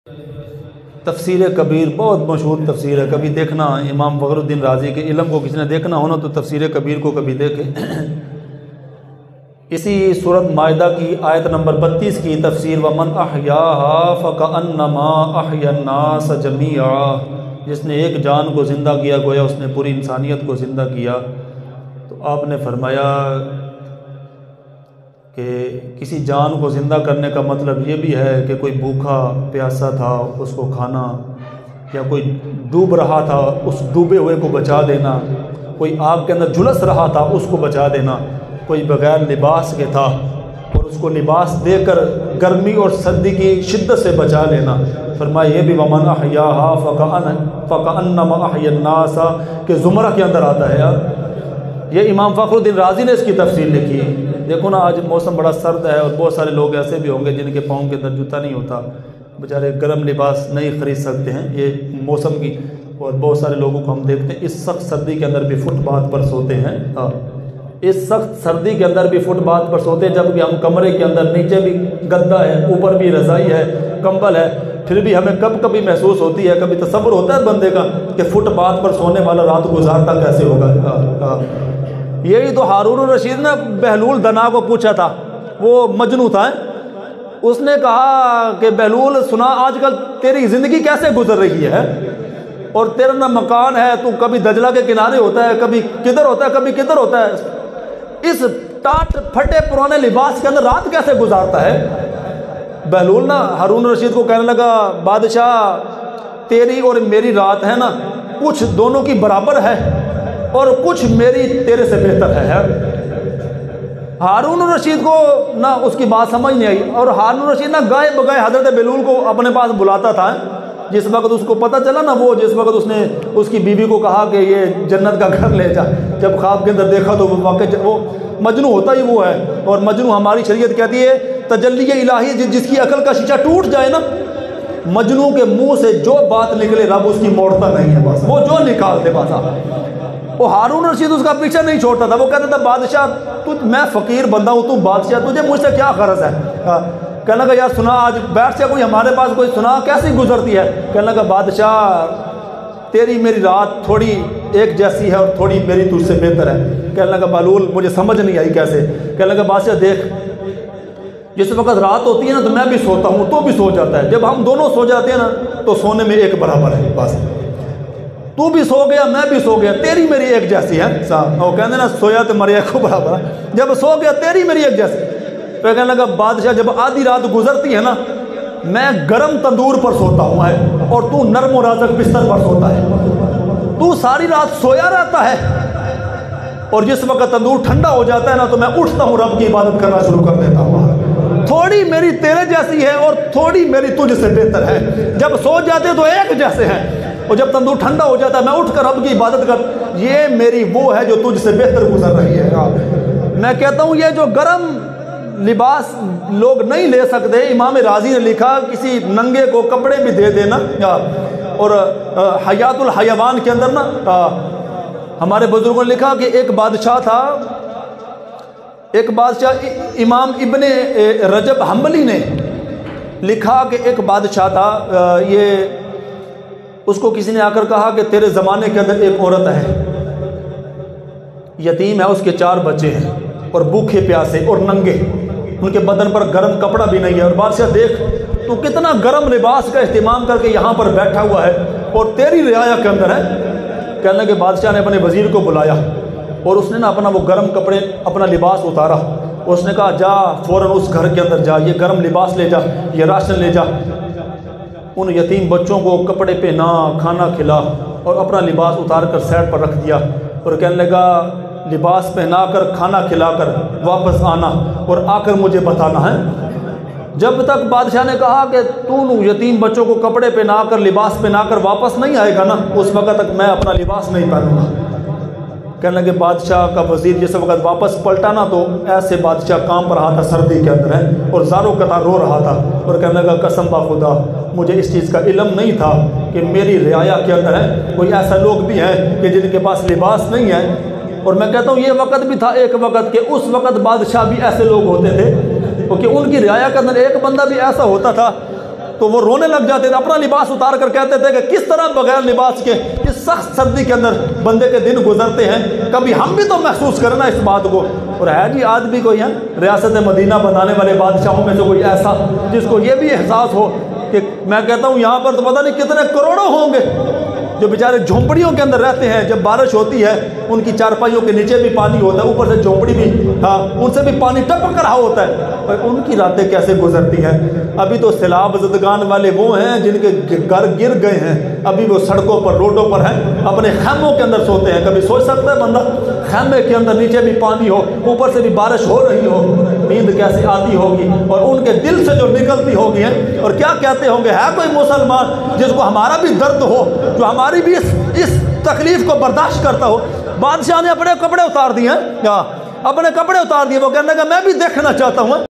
تفسیر کبیر بہت مشہور تفسیر ہے، کبھی دیکھنا امام فخر الدین رازی کے علم کو کسی نے دیکھنا ہونا تو تفسیر کبیر کو کبھی دیکھے۔ اسی سورۃ مائدہ کی آیت نمبر 32 کی تفسیر وَمَنْ أَحْيَاهَا فَكَأَنَّمَا أَحْيَا النَّاسَ جَمِيعًا، جس نے ایک جان کو زندہ کیا گویا اس نے پوری انسانیت کو زندہ کیا۔ تو آپ نے فرمایا کہ کسی جان کو زندہ کرنے کا مطلب یہ بھی ہے کہ کوئی بھوکا پیاسا تھا اس کو کھانا، یا کوئی ڈوب رہا تھا اس ڈوبے ہوئے کو بچا دینا، کوئی آگ کے اندر جھلس رہا تھا اس کو بچا دینا، کوئی بغیر لباس کے تھا اور اس کو لباس دے کر گرمی اور سردی کی شدت سے بچا لینا۔ فرمایا یہ بھی وَمَنْ أَحْيَاهَا فَكَأَنَّمَا أَحْيَا النَّاسَ کہ زمرہ کے اندر آتا ہے یار۔ یہ امام فخر الدین رازی نے اس کی تفسیر لکھی ہے۔ دیکھو نا آج موسم بڑا سرد ہے اور بہت سارے لوگ ایسے بھی ہوں گے جن کے پاؤں کے اندر جوتا نہیں ہوتا، بیچارے گرم لباس نہیں خرید سکتے ہیں یہ موسم کی، اور بہت سارے لوگوں کو ہم دیکھتے ہیں اس سخت سردی کے اندر بھی فٹ پاتھ پر سوتے ہیں۔ اس سخت سردی کے اندر بھی فٹ پاتھ پر سوتے ہیں، جبکہ ہم کمرے کے اندر نیچے بھی گدا ہے، اوپر بھی رضائی ہے، کمبل ہے، پھر بھی ہمیں کبھی محسوس ہوتی ہے، کبھی تصور ہوتا ہے بندے کا کہ فٹ پاتھ پر سونے والا رات گزارتا کیسے ہوگا۔ یہی تو ہارون الرشید نے بہلول دنا کو پوچھا تھا، وہ مجنوں تھا، اس نے کہا کہ بہلول سنا آج کل تیری زندگی کیسے گزر رہی ہے، اور تیرا نہ مکان ہے، تو کبھی دجلہ کے کنارے ہوتا ہے، کبھی کدھر ہوتا ہے، کبھی کدھر ہوتا ہے، اس ٹاٹ پھٹے پرانے لباس کے اندر رات کیسے گزارتا ہے۔ بہلول نا ہارون الرشید کو کہنے لگا بادشاہ تیری اور میری رات ہے نا کچھ دونوں کی برابر ہے اور کچھ میری تیرے سے بہتر ہے۔ ہارون الرشید کو نہ اس کی بات سمجھ نہیں آئی، اور ہارون الرشید نہ گائے بگائے حضرت بہلول کو اپنے پاس بلاتا تھا۔ جس وقت اس کو پتہ چلا نا، وہ جس وقت اس نے اس کی بیوی کو کہا کہ یہ جنت کا گھر لے جا، جب خواب کے اندر دیکھا تو وہ مجنوں ہوتا ہی وہ ہے، اور مجنوں ہماری شریعت کہتی ہے تجلی الہی جس کی عقل کا شیشہ ٹوٹ جائے نا، مجنوں کے منہ سے جو بات نکلے رب اس کی موڑتا نہیں ہے، بس وہ جو نکال دے بس۔ وہ ہارون رشید اس کا پیچھے نہیں چھوڑتا تھا، وہ کہتا تھا بادشاہ میں فقیر بندہ ہوں، تو بادشاہ تجھے مجھ سے کیا غرض ہے۔ کہنے لگا یار سنا آج بیٹھ سے کوئی ہمارے پاس کوئی سنا کیسی گزرتی ہے۔ کہنے لگا بادشاہ تیری میری رات تھوڑی ایک جیسی ہے اور تھوڑی میری تجھ سے بہتر ہے۔ کہنے لگا بہلول مجھے سمجھ نہیں آئی کیسے۔ کہنے لگا بادشاہ دیکھ جس وقت رات ہوتی ہے نا تو میں بھی سوتا ہوں تو بھی سو جاتا ہے، جب ہم دونوں سو جاتے ہیں نا تو سونے میں ایک برابر ہے، بس تو بھی سو گیا میں بھی سو گیا، تیری میری ایک جیسی ہے۔ وہ کہتے نا سویا تو مریا کو برابر ہے، جب سو گیا تیری میری ایک جیسی۔ پھر کہنے لگا بادشاہ جب آدھی رات گزرتی ہے نا میں گرم تندور پر سوتا ہوں اور تو نرم و رازق بستر پر سوتا ہے، تو ساری رات سویا رہتا ہے اور جس وقت تندور ٹھنڈا ہو جاتا ہے نا تو میں اٹھتا ہوں رب کی عبادت کرنا شروع کر دیتا ہوں۔ تھوڑی میری تیرے جیسی ہے اور تھوڑی میری تجھ سے بہتر ہے، جب سو جاتے تو ایک جیسے ہیں اور جب تندور ٹھنڈا ہو جاتا ہے میں اٹھ کر رب کی عبادت کر، یہ میری وہ ہے جو تجھ سے بہتر گزر رہی ہے۔ میں کہتا ہوں یہ جو گرم لباس لوگ نہیں لے سکتے، امام راضی نے لکھا کسی ننگے کو کپڑے بھی دے دینا، اور حیات الحیوان کے اندر نا ہمارے بزرگوں نے لکھا کہ ایک بادشاہ تھا، ایک بادشاہ امام ابن رجب حنبلی نے لکھا کہ ایک بادشاہ تھا، یہ اس کو کسی نے آ کر کہا کہ تیرے زمانے کے اندر ایک عورت ہے، یتیم ہے، اس کے 4 بچے ہیں اور بھوکے پیاسے اور ننگے، ان کے بدن پر گرم کپڑا بھی نہیں ہے، اور بادشاہ دیکھ تو کتنا گرم لباس کا اہتمام کر کے یہاں پر بیٹھا ہوا ہے اور تیری رعایا کے اندر ہے۔ کہنے کہ بادشاہ نے اپنے وزیر کو بلایا اور اس نے نا اپنا وہ گرم کپڑے اپنا لباس اتارا، اس نے کہا جا فوراً اس گھر کے اندر جا، یہ گرم لباس لے جا، یہ راشن لے جا، ان یتیم بچوں کو کپڑے پہنا، کھانا کھلا اور اپنا لباس اتار کر سائڈ پر رکھ دیا، اور کہنے لگا لباس پہنا کر کھانا کھلا کر واپس آنا اور آ کر مجھے بتانا ہے۔ جب تک بادشاہ نے کہا کہ تو یتیم بچوں کو کپڑے پہنا کر لباس پہنا کر واپس نہیں آئے گا نا اس وقت تک میں اپنا لباس نہیں پہنوں گا۔ کہنے لگے بادشاہ کا وزیر جس وقت واپس پلٹا نا تو ایسے بادشاہ کام پر رہا تھا، سردی کے اندر ہے اور زاروں قطار رو رہا تھا، اور کہنے لگا قسم با خدا مجھے اس چیز کا علم نہیں تھا کہ میری رعایا کے اندر ہے کوئی ایسا لوگ بھی ہیں کہ جن کے پاس لباس نہیں ہے۔ اور میں کہتا ہوں یہ وقت بھی تھا ایک وقت کہ اس وقت بادشاہ بھی ایسے لوگ ہوتے تھے، کیونکہ ان کی رعایا کے اندر ایک بندہ بھی ایسا ہوتا تھا تو وہ رونے لگ جاتے تھے، اپنا لباس اتار کر کہتے تھے کہ کس طرح بغیر لباس کے اس سخت سردی کے اندر بندے کے دن گزرتے ہیں، کبھی ہم بھی تو محسوس کرنا اس بات کو۔ اور ہے جی آج بھی کوئی ہے ریاست مدینہ بنانے والے بادشاہوں میں سے کوئی ایسا جس کو یہ بھی احساس ہو کہ میں کہتا ہوں یہاں پر تو پتہ نہیں کتنے کروڑوں ہوں گے جو بیچارے جھونپڑیوں کے اندر رہتے ہیں، جب بارش ہوتی ہے ان کی چارپائیوں کے نیچے بھی پانی ہوتا ہے، اوپر سے جھونپڑی بھی، ہاں ان سے بھی پانی ٹپک رہا ہوتا ہے، اور ان کی راتیں کیسے گزرتی ہیں۔ ابھی تو سیلاب زدگان والے وہ ہیں جن کے گھر گر گئے ہیں، ابھی وہ سڑکوں پر روڈوں پر ہیں، اپنے خیموں کے اندر سوتے ہیں۔ کبھی سوچ سکتا ہے بندہ خیمے کے اندر نیچے بھی پانی ہو، اوپر سے بھی بارش ہو رہی ہو، نیند کیسے آتی ہوگی، اور ان کے دل سے جو نکلتی ہوگی ہیں، اور کیا کہتے ہوں گے۔ ہے کوئی مسلمان جس کو ہمارا بھی درد ہو، جو ہماری بھی اس تکلیف کو برداشت کرتا ہو؟ بادشاہ نے اپنے کپڑے اتار دیے ہیں، اپنے کپڑے اتار دیے، وہ کہنے لگا میں بھی دیکھنا چاہتا ہوں